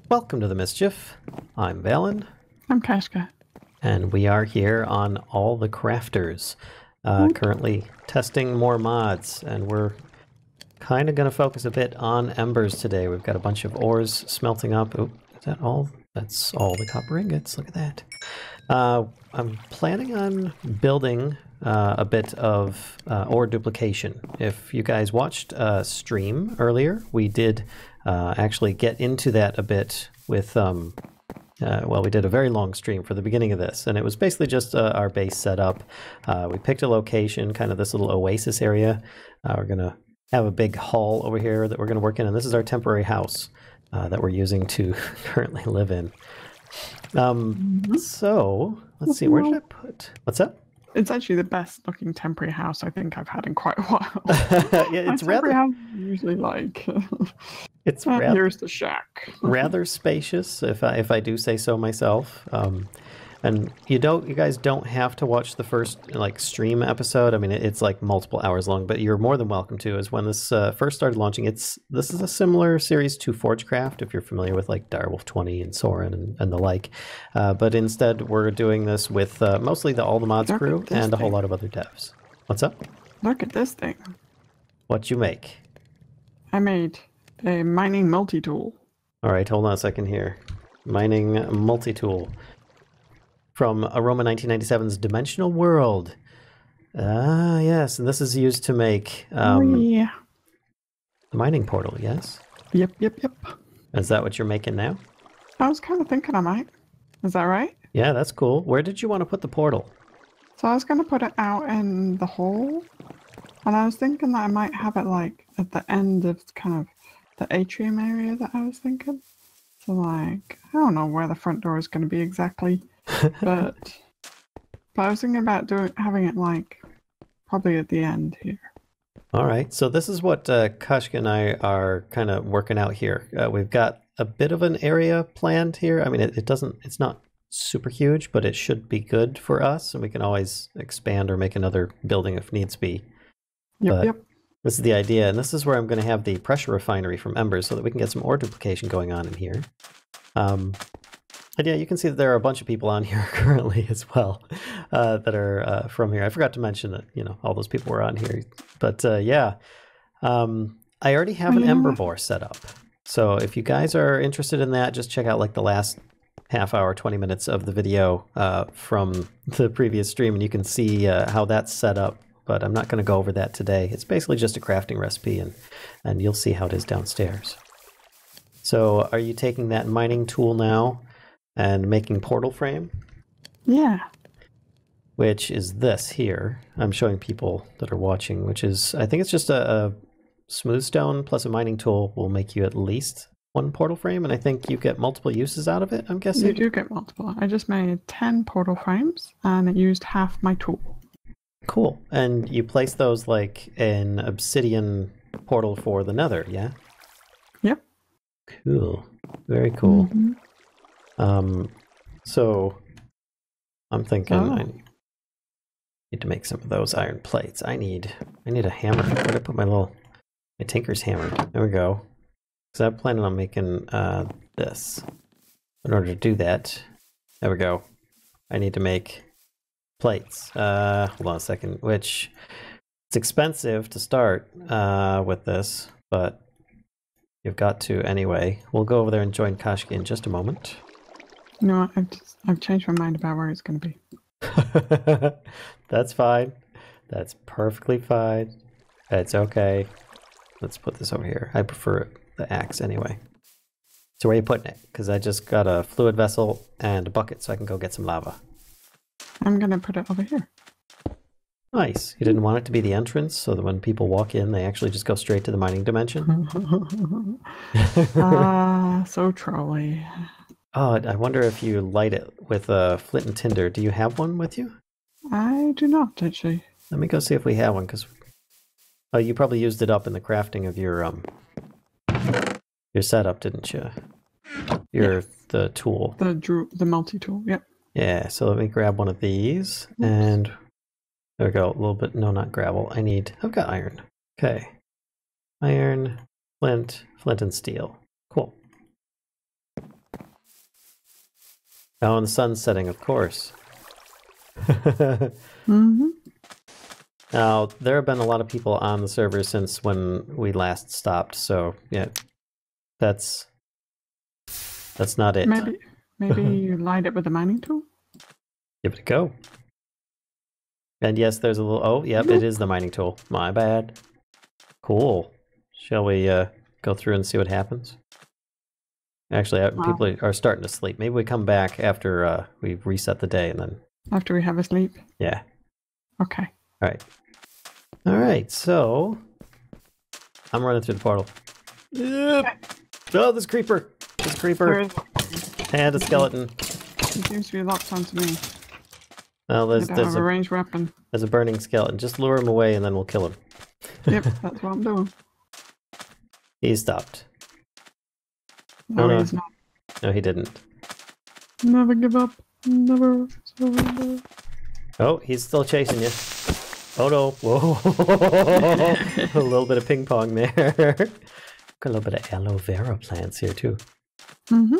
Welcome to the Mischief. I'm Valen, I'm Kashka. and we are here on All the Crafters, currently testing more mods, and we're kind of going to focus a bit on embers today. We've got a bunch of ores smelting up. Oh, is that all? That's all the copper ingots. Look at that. I'm planning on building a bit of ore duplication. If you guys watched stream earlier, we did actually get into that a bit with, well, we did a very long stream for the beginning of this, and it was basically just our base setup. We picked a location, kind of this little oasis area. We're going to have a big hall over here that we're going to work in, and this is our temporary house that we're using to currently live in. So, let's see, where did I put... What's up? It's actually the best looking temporary house I think I've had in quite a while. Yeah, it's My rather... temporary house is usually like... It's here's the shack. rather spacious, if I do say so myself. And you guys don't have to watch the first stream episode. I mean, it's like multiple hours long, but you're more than welcome to. Is when this first started launching. This is a similar series to Forgecraft, if you're familiar with like Direwolf 20 and Soren and the like. But instead, we're doing this with mostly the All the Mods crew and a whole lot of other devs. What's up? Look at this thing. What you make? I made a mining multi-tool. All right, hold on a second here. Mining multi-tool. From Aroma 1997's Dimensional World. Ah, yes, and this is used to make yeah. the mining portal, yes? Yep. Is that what you're making now? I was kind of thinking I might. Is that right? Yeah, that's cool. Where did you want to put the portal? So I was going to put it out in the hole. And I was thinking that I might have it like at the end of kind of the atrium area that I was thinking. So like, I don't know where the front door is going to be exactly. but I was thinking about having it like probably at the end here. All right, so this is what Kashka and I are kind of working out here. We've got a bit of an area planned here. I mean, it's not super huge, but it should be good for us, and we can always expand or make another building if needs be. Yep. This is the idea, and this is where I'm going to have the pressure refinery from Ember so that we can get some ore duplication going on in here. And yeah, you can see that there are a bunch of people on here currently as well that are from here. I forgot to mention that, all those people were on here. But yeah, I already have an Ember Borer set up. So if you guys are interested in that, just check out like the last half hour, 20 minutes of the video from the previous stream, and you can see how that's set up. But I'm not going to go over that today. It's basically just a crafting recipe, and you'll see how it is downstairs. So are you taking that mining tool now and making portal frame? Yeah. Which is this here. I'm showing people that are watching, which is, I think it's just a smooth stone plus a mining tool will make you at least one portal frame, and I think you get multiple uses out of it, I'm guessing? You do get multiple. I just made 10 portal frames, and it used half my tool. Cool. And you place those like an obsidian portal for the nether, yeah? Yep. Cool. Very cool. Mm-hmm. So I'm thinking I need to make some of those iron plates. I need a hammer. Where did I put my tinker's hammer? There we go. Because I'm planning on making this. In order to do that, there we go. I need to make plates. Hold on a second. Which it's expensive to start with this, but you've got to anyway. We'll go over there and join Kashka in just a moment. You know what? I've changed my mind about where it's going to be. That's fine. That's perfectly fine. It's okay. Let's put this over here. I prefer the axe anyway. So where are you putting it? Because I just got a fluid vessel and a bucket so I can go get some lava. I'm going to put it over here. Nice. You didn't want it to be the entrance so that when people walk in, they actually just go straight to the mining dimension? So trolly. Oh, I wonder if you light it with a flint and tinder. Do you have one with you? I do not, actually. Let me go see if we have one, because you probably used it up in the crafting of your setup, didn't you? The tool. The multi-tool, yep. Yeah, so let me grab one of these, and there we go. A little bit, no, not gravel. I've got iron. Okay. Iron, flint and steel. Cool. Oh, and the sun's setting, of course. Mm-hmm. Now, there have been a lot of people on the server since when we last stopped, so yeah, that's not it. Maybe you light it with a mining tool? Give it a go. And yes, there's a little... Oh, yep, it is the mining tool. My bad. Cool. Shall we go through and see what happens? Actually, people are starting to sleep. Maybe we come back after we reset the day and then... After we have a sleep? Yeah. Okay. All right. All right, so... I'm running through the portal. Yep. Oh, this creeper! This creeper! And a skeleton. It seems to be locked onto me. Well, there's a ranged weapon. There's a burning skeleton. Just lure him away and then we'll kill him. Yep, that's what I'm doing. He stopped. No, he's not. No, he didn't. Never give up. Never surrender. Oh, he's still chasing you. Oh no. Whoa. A little bit of ping pong there. Got a little bit of aloe vera plants here too. Mm-hmm.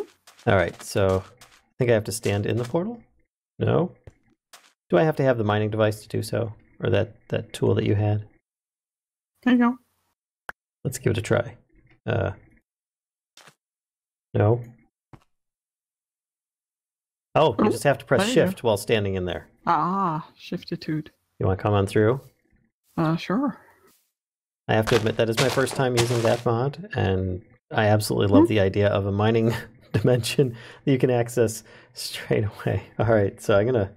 Alright, so I think I have to stand in the portal? No? Do I have to have the mining device to do so? Or that tool that you had? There you go. Let's give it a try. No? Oh, you just have to press shift while standing in there. Ah, shiftitude. You want to come on through? Sure. I have to admit that is my first time using that mod, and I absolutely love the idea of a mining dimension that you can access straight away. All right, so I'm gonna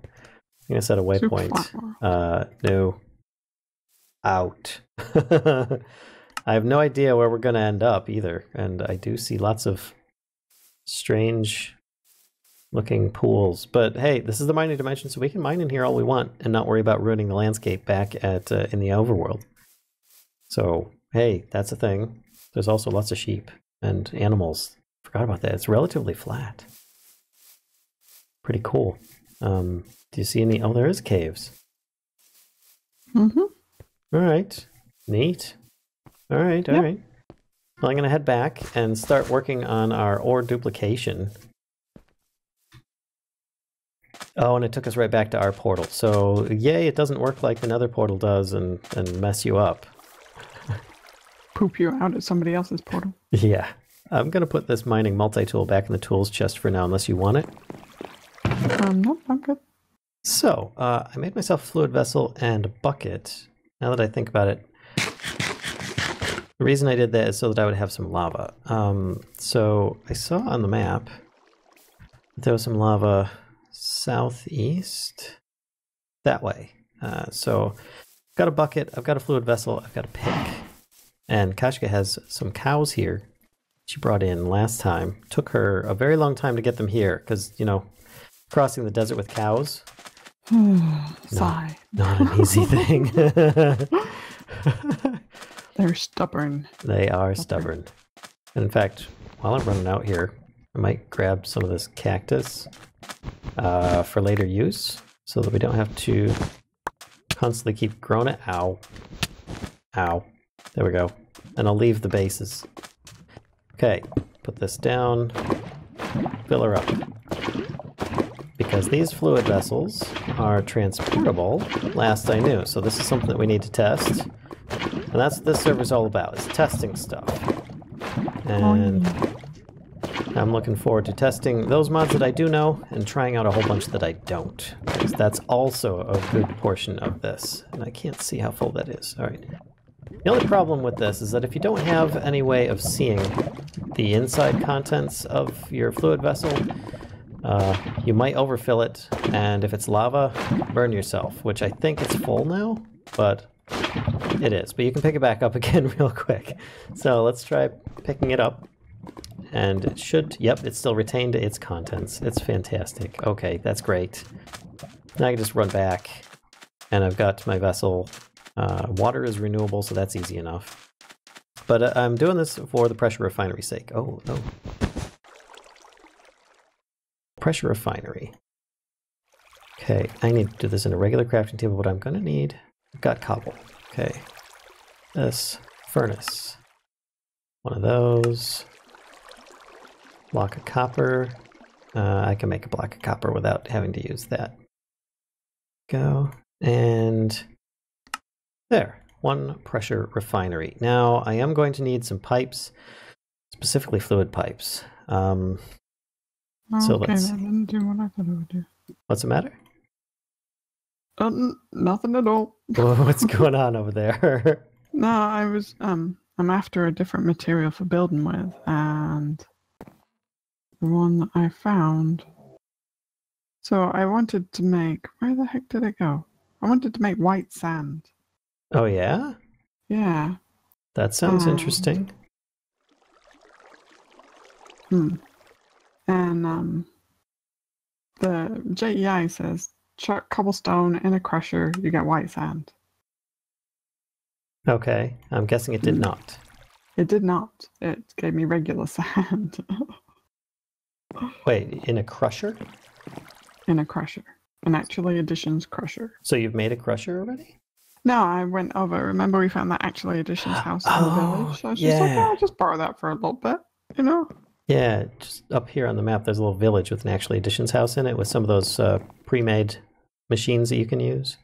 set a waypoint. No. Out. I have no idea where we're gonna end up either, and I do see lots of strange looking pools. But hey, this is the mining dimension, so we can mine in here all we want and not worry about ruining the landscape back at in the overworld. So hey, that's a thing. There's also lots of sheep and animals. Forgot about that. It's relatively flat. Pretty cool. Do you see any? Oh, there is caves. Mm-hmm. All right. Neat. All right. All right. Well, I'm going to head back and start working on our ore duplication. Oh, and it took us right back to our portal. So, yay, it doesn't work like the nether portal does and mess you up. Poop you out at somebody else's portal. Yeah. I'm going to put this mining multi-tool back in the tools chest for now, unless you want it. Nope, I'm good. So, I made myself a fluid vessel and a bucket. Now that I think about it, the reason I did that is so that I would have some lava. So I saw on the map that there was some lava southeast that way. So I've got a bucket, I've got a fluid vessel, I've got a pick. And Kashka has some cows here she brought in last time. Took her a very long time to get them here because, you know, crossing the desert with cows. Sigh. Not an easy thing. They're stubborn. They are stubborn. And in fact, while I'm running out here, I might grab some of this cactus for later use so that we don't have to constantly keep growing it. Ow. Ow. There we go. And I'll leave the bases. Okay, put this down. Fill her up. Because these fluid vessels are transportable, last I knew. So this is something that we need to test. And that's what this server's all about, is testing stuff. And I'm looking forward to testing those mods that I do know and trying out a whole bunch that I don't. Because that's also a good portion of this. And I can't see how full that is. All right. The only problem with this is that if you don't have any way of seeing the inside contents of your fluid vessel, you might overfill it, and if it's lava, burn yourself, which I think it's full now, but it is. But you can pick it back up again real quick. So let's try picking it up, and it should, yep, it's still retained its contents. It's fantastic. Okay, that's great. Now I can just run back, and I've got my vessel. Water is renewable, so that's easy enough. But I'm doing this for the pressure refinery's sake. Oh, no. Pressure refinery. Okay, I need to do this in a regular crafting table, but I'm going to need... I've got cobble. Okay. This furnace. One of those. Block of copper. I can make a block of copper without having to use that. Go. And there. 1 pressure refinery. Now, I am going to need some pipes, specifically fluid pipes. So okay, that didn't do what I thought it would do. What's the matter? Nothing at all. What's going on over there? No, I'm after a different material for building with, and the one that I found. So I wanted to make, where the heck did it go? I wanted to make white sand. Oh, yeah? Yeah. That sounds interesting. And the JEI says, chuck cobblestone in a crusher, you get white sand. Okay, I'm guessing it did not. It did not. It gave me regular sand. Wait, in a crusher? In a crusher. An Actually Additions crusher. So you've made a crusher already? No, I went over. Remember we found that Actually Additions house in the village? So I was just like, I'll just borrow that for a little bit, you know? Yeah, just up here on the map, there's a little village with an Actually Additions house in it with some of those pre-made machines that you can use.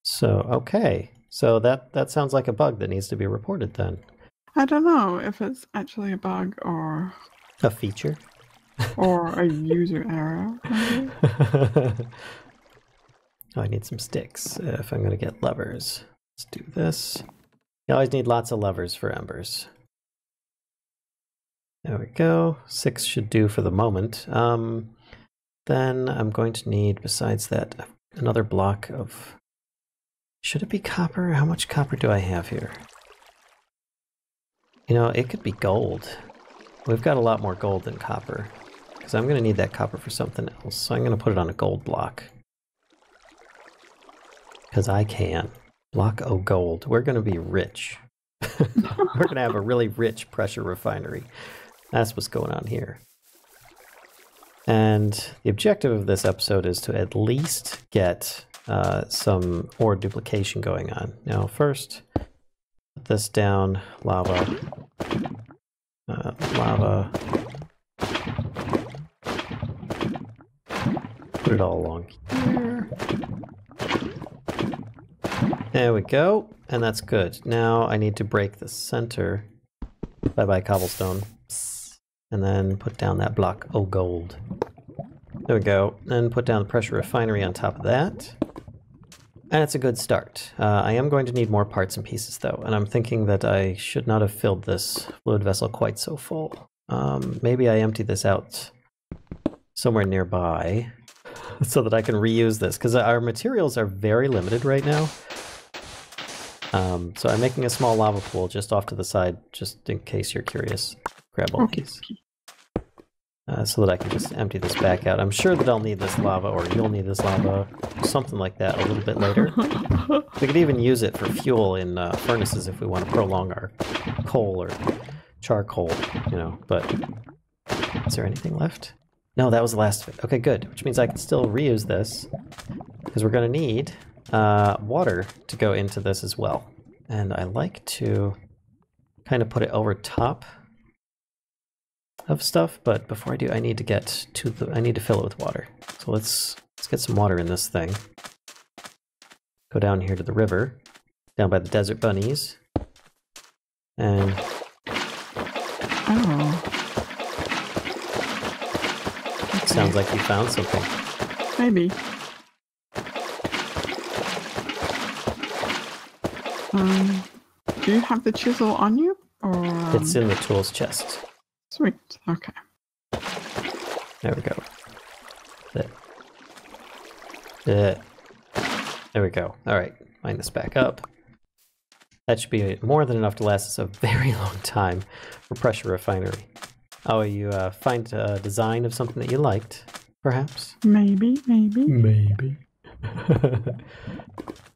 So, okay. So that sounds like a bug that needs to be reported then. I don't know if it's actually a bug or... A feature? Or a user error, maybe? Oh, I need some sticks if I'm going to get levers. Let's do this. You always need lots of levers for embers. There we go. 6 should do for the moment. Then I'm going to need, besides that, another block of... Should it be copper? How much copper do I have here? You know, it could be gold. We've got a lot more gold than copper. Because I'm going to need that copper for something else. So I'm going to put it on a gold block. Because I can. Block o gold. We're going to be rich. We're going to have a really rich pressure refinery. That's what's going on here. And the objective of this episode is to at least get some ore duplication going on. Now first, put this down, lava, lava. Put it all along here. There we go, and that's good. Now I need to break the center. Bye-bye cobblestone. And then put down that block of gold. There we go. Then put down the pressure refinery on top of that. And it's a good start. I am going to need more parts and pieces though, and I'm thinking that I should not have filled this fluid vessel quite so full. Maybe I empty this out somewhere nearby so that I can reuse this, because our materials are very limited right now. So I'm making a small lava pool just off to the side, just in case you're curious. Grab all these. So that I can just empty this back out. I'm sure that I'll need this lava, or you'll need this lava, something like that a little bit later. We could even use it for fuel in furnaces if we want to prolong our coal or charcoal, you know, but is there anything left? No, that was the last of it. Okay, good, which means I can still reuse this, because we're going to need water to go into this as well. And I like to kind of put it over top of stuff, but before I do, I need to get to the, I need to fill it with water. So let's get some water in this thing. Go down here to the river, down by the desert bunnies, and sounds like you found something. Maybe. Do you have the chisel on you, or it's in the tools chest. Sweet. Okay. There we go. There we go. All right. Line this back up. That should be more than enough to last us a very long time for pressure refinery. Oh, you find a design of something that you liked, perhaps? Maybe.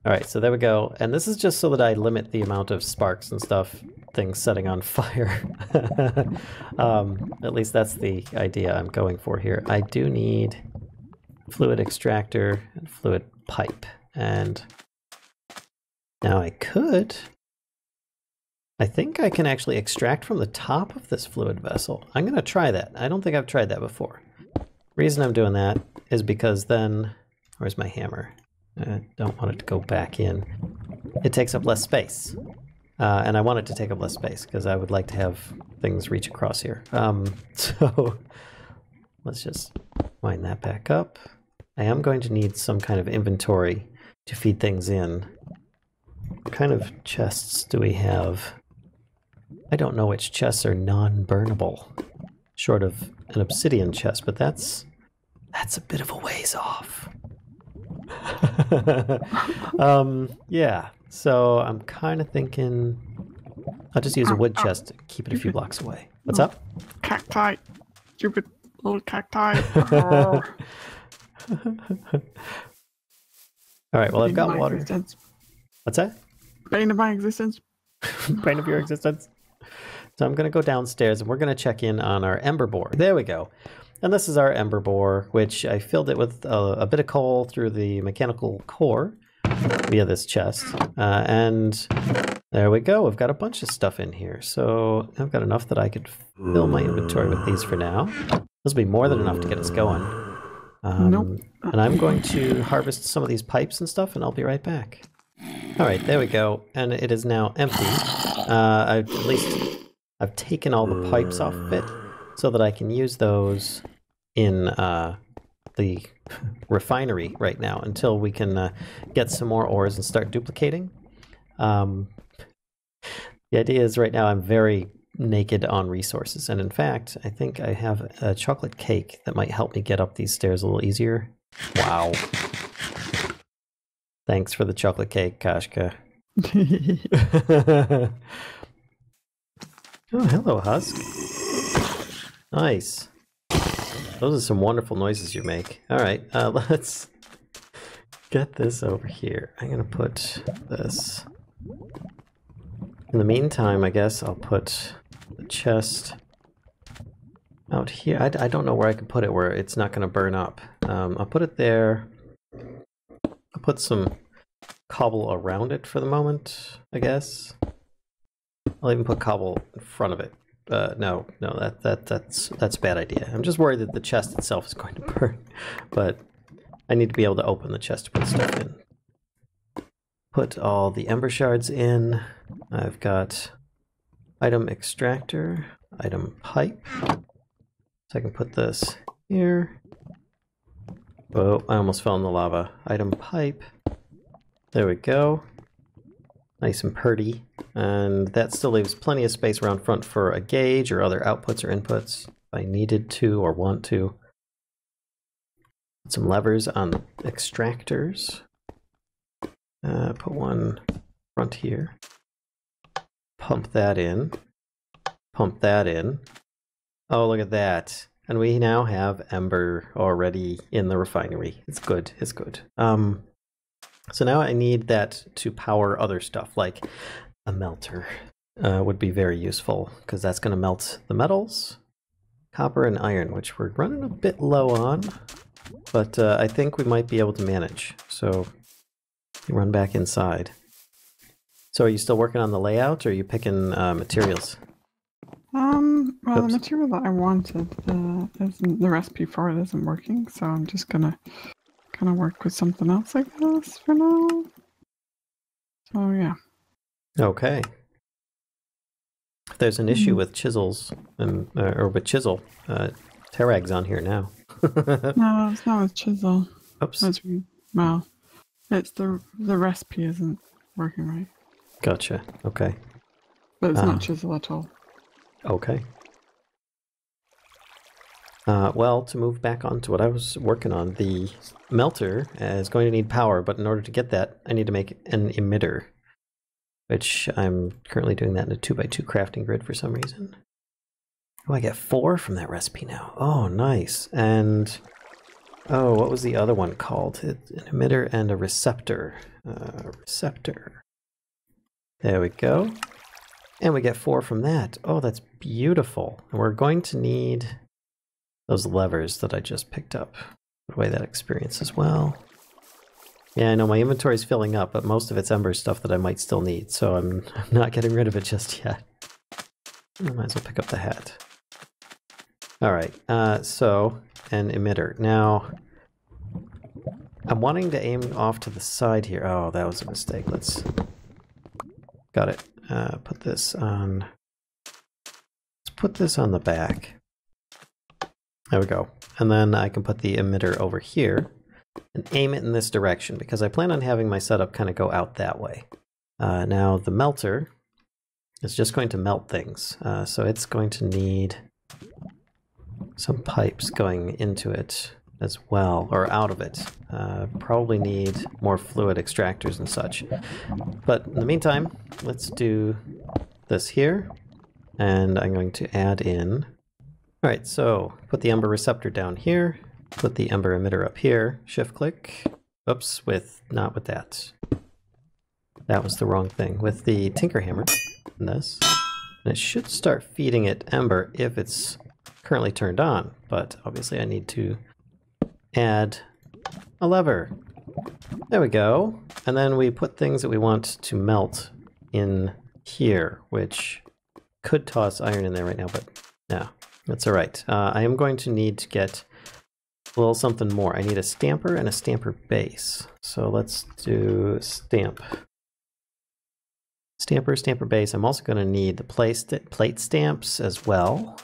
All right, so there we go. And this is just so that I limit the amount of sparks and stuff, things setting on fire. At least that's the idea I'm going for here. I do need fluid extractor and fluid pipe. And now I could I think I can actually extract from the top of this fluid vessel. I'm going to try that. I don't think I've tried that before. Reason I'm doing that is because then... Where's my hammer? I don't want it to go back in. It takes up less space. And I want it to take up less space because I would like to have things reach across here. So let's just wind that back up. I am going to need some kind of inventory to feed things in. What kind of chests do we have? I don't know which chests are non-burnable, short of an obsidian chest, but that's a bit of a ways off. Yeah, so I'm kind of thinking I'll just use a wood chest to keep it a few blocks away. What's up? Cacti. Stupid little cacti. All right, well, I've got water. Existence. What's that? Bane of my existence. Bane of your existence. So I'm going to go downstairs and we're going to check in on our Ember Borer. There we go. And this is our Ember Borer, which I filled it with a bit of coal through the mechanical core via this chest. And there we go. We've got a bunch of stuff in here. So I've got enough that I could fill my inventory with these for now. This will be more than enough to get us going. Nope. And I'm going to harvest some of these pipes and stuff, and I'll be right back. All right, there we go. And it is now empty. I've taken all the pipes off of it so that I can use those in the refinery right now until we can get some more ores and start duplicating. The idea is right now I'm very naked on resources, and in fact I think I have a chocolate cake that might help me get up these stairs a little easier. Wow. Thanks for the chocolate cake, Kashka. Oh, hello, Husk. Nice. Those are some wonderful noises you make. All right, let's get this over here. I'm going to put this. In the meantime, I guess I'll put the chest out here. I don't know where I can put it where it's not going to burn up. I'll put it there. I'll put some cobble around it for the moment, I guess. I'll even put cobble in front of it. No, that's a bad idea. I'm just worried that the chest itself is going to burn, but I need to be able to open the chest to put stuff in. Put all the ember shards in. I've got item extractor, item pipe. So I can put this here. Oh, I almost fell in the lava. Item pipe. There we go. Nice and purty. And that still leaves plenty of space around front for a gauge or other outputs or inputs if I needed to or want to. Put some levers on the extractors. Put one front here. Pump that in. Pump that in. Oh, look at that. And we now have Ember already in the refinery. It's good. It's good. So now I need that to power other stuff, like a melter would be very useful, because that's going to melt the metals, copper and iron, which we're running a bit low on, but I think we might be able to manage. So you run back inside. So are you still working on the layout, or are you picking materials? Well, Oops. the material that I wanted, the recipe for it isn't working, so I'm just gonna kind of work with something else, I guess, for now. So yeah. Okay. If there's an issue with chisels, and or with chisel, Terag's on here now. No, it's not with chisel. Oops. Well, it's the recipe isn't working right. Gotcha. Okay. But it's not chisel at all. Okay. Well, to move back on to what I was working on, the melter is going to need power, but in order to get that, I need to make an emitter, which I'm currently doing that in a 2x2 crafting grid for some reason. Oh, I get 4 from that recipe now. Oh, nice. And, oh, what was the other one called? It's an emitter and a receptor. Receptor. There we go. And we get 4 from that. Oh, that's beautiful. And we're going to need those levers that I just picked up. Put away that experience as well. Yeah, I know my inventory is filling up, but most of it's Ember stuff that I might still need, so I'm not getting rid of it just yet. I might as well pick up the hat. Alright, so an emitter. Now, I'm wanting to aim off to the side here. Oh, that was a mistake. Let's... Got it. Put this on... Let's put this on the back. There we go. And then I can put the emitter over here and aim it in this direction, because I plan on having my setup kind of go out that way. Now, the melter is just going to melt things, so it's going to need some pipes going into it as well, or out of it. Probably need more fluid extractors and such. But in the meantime, let's do this here, and I'm going to add in... Alright, so put the Ember receptor down here, put the Ember emitter up here, shift click, oops, not with that. That was the wrong thing. With the Tinker Hammer, and this, and it should start feeding it Ember if it's currently turned on, but obviously I need to add a lever. There we go. And then we put things that we want to melt in here, which could toss iron in there right now, but no, that's all right. I am going to need to get a little something more. I need a stamper and a stamper base. So let's do stamp. Stamper base. I'm also going to need the plate stamps as well.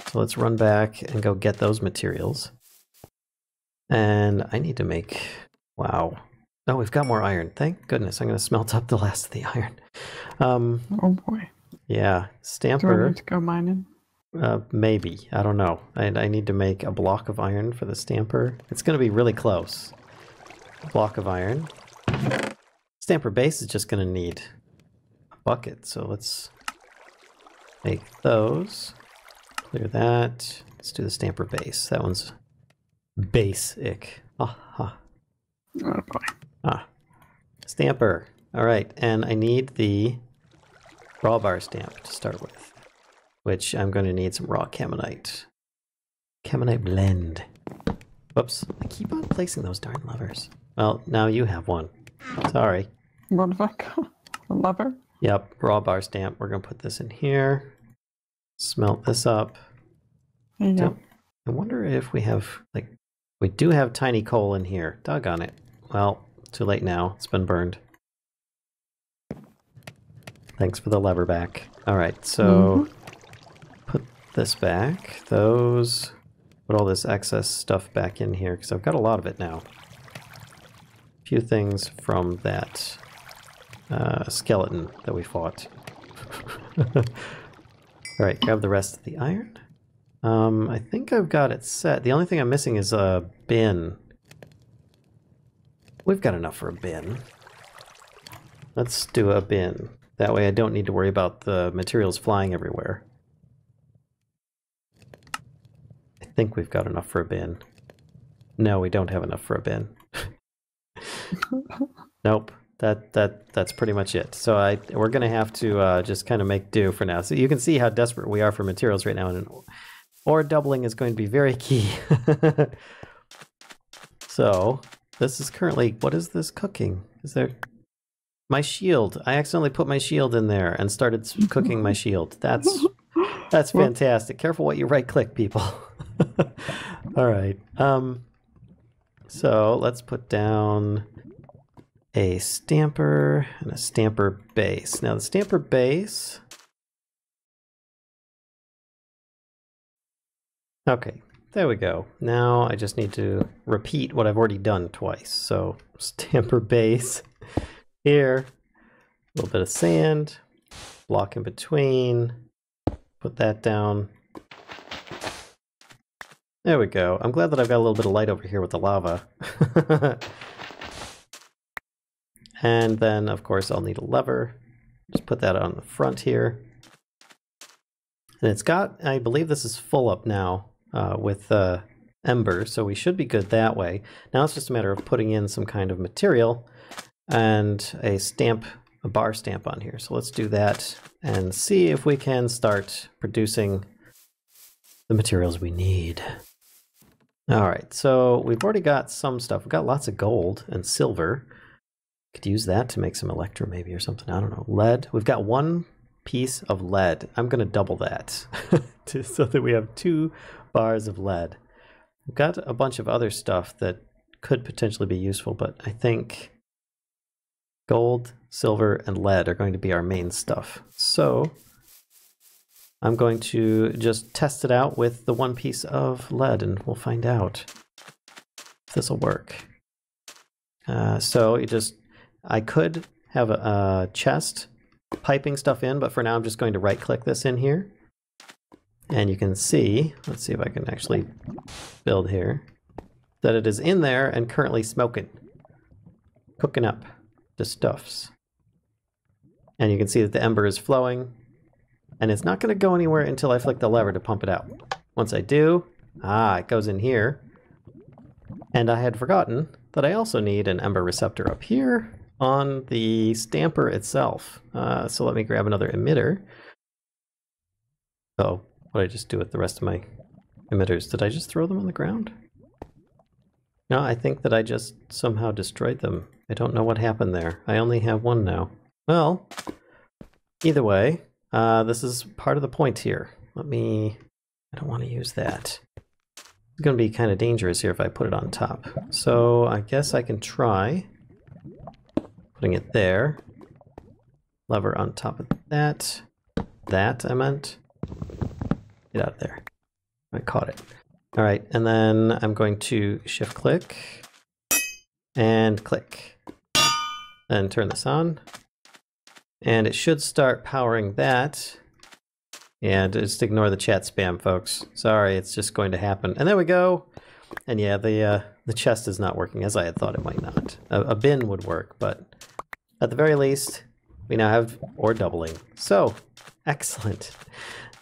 So let's run back and go get those materials. And I need to make... Wow. Oh, we've got more iron. Thank goodness. I'm going to smelt up the last of the iron. Oh boy. Yeah. Stamper. Do I need to go mining? Maybe. I don't know. I need to make a block of iron for the stamper. It's going to be really close. A block of iron. Stamper base is just going to need a bucket. So let's make those. Clear that. Let's do the stamper base. That one's basic. Aha. Oh boy. Ah. Stamper. Alright, and I need the raw bar stamp to start with, which I'm going to need some raw camonite. Camonite blend. Whoops. I keep on placing those darn levers. Well, now you have one. Sorry. What have I got? A lever? Yep, raw bar stamp. We're going to put this in here. Smelt this up. There you go. I wonder if we have, like, we do have tiny coal in here. Doggone it. Well, too late now. It's been burned. Thanks for the lever back. Alright, so put this back. Those. Put all this excess stuff back in here, because I've got a lot of it now. A few things from that skeleton that we fought. Alright, grab the rest of the iron. I think I've got it set. The only thing I'm missing is a bin. We've got enough for a bin. Let's do a bin. That way I don't need to worry about the materials flying everywhere. I think we've got enough for a bin. No, we don't have enough for a bin. Nope. That's pretty much it. So we're gonna have to just kind of make do for now. So you can see how desperate we are for materials right now, and ore doubling is going to be very key. So this is currently, what is this cooking? Is there my shield? I accidentally put my shield in there and started cooking my shield. That's fantastic. Careful what you right click, people. All right. So let's put down a stamper and a stamper base. Now the stamper base. Okay, there we go. Now I just need to repeat what I've already done twice. So stamper base here, a little bit of sand, block in between, put that down. There we go. I'm glad that I've got a little bit of light over here with the lava. And then, of course, I'll need a lever. Just put that on the front here. And it's got, I believe this is full up now with Ember, so we should be good that way. Now it's just a matter of putting in some kind of material and a bar stamp on here. So let's do that and see if we can start producing the materials we need. All right, so we've already got some stuff. We've got lots of gold and silver. Could use that to make some electro maybe or something. I don't know. Lead. We've got 1 piece of lead. I'm going to double that so that we have 2 bars of lead. We've got a bunch of other stuff that could potentially be useful, but I think gold, silver, and lead are going to be our main stuff. So I'm going to just test it out with the 1 piece of lead, and we'll find out if this will work. I could have a chest piping stuff in, but for now I'm just going to right-click this in here. And you can see, let's see if I can actually build here, that it is in there and currently smoking, cooking up the stuffs. And you can see that the ember is flowing, and it's not going to go anywhere until I flick the lever to pump it out. Once I do, it goes in here. And I had forgotten that I also need an ember receptor up here on the stamper itself. So let me grab another emitter. Oh, what did I just do with the rest of my emitters? Did I just throw them on the ground? No, I think that I just somehow destroyed them. I don't know what happened there. I only have 1 now. Well, either way, this is part of the point here. I don't want to use that. It's going to be kind of dangerous here if I put it on top. So I guess I can try putting it there. Lever on top of that. I meant. Get out of there. I caught it. All right, and then I'm going to shift click and click. Then turn this on. And it should start powering that. And just ignore the chat spam, folks. Sorry, it's just going to happen. And there we go. And yeah, the chest is not working as I had thought it might not. A bin would work, but at the very least, we now have ore doubling. So, excellent.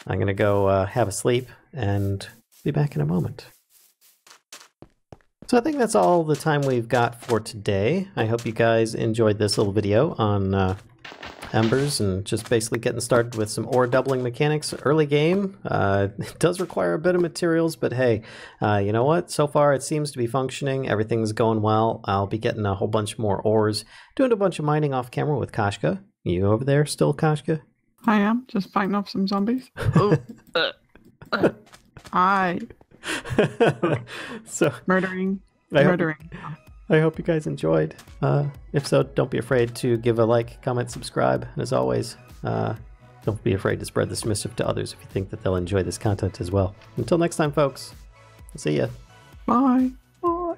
I'm going to go have a sleep and be back in a moment. So I think that's all the time we've got for today. I hope you guys enjoyed this little video on embers and just basically getting started with some ore doubling mechanics early game. It does require a bit of materials, but hey, you know what? So far it seems to be functioning. Everything's going well. I'll be getting a whole bunch more ores, doing a bunch of mining off camera with Kashka. You over there still, Kashka? I am, just fighting off some zombies. Aye. So Murdering. I hope you guys enjoyed. If so, don't be afraid to give a like, comment, subscribe. And as always, don't be afraid to spread this mischief to others if you think that they'll enjoy this content as well. Until next time, folks, see ya. Bye. Bye.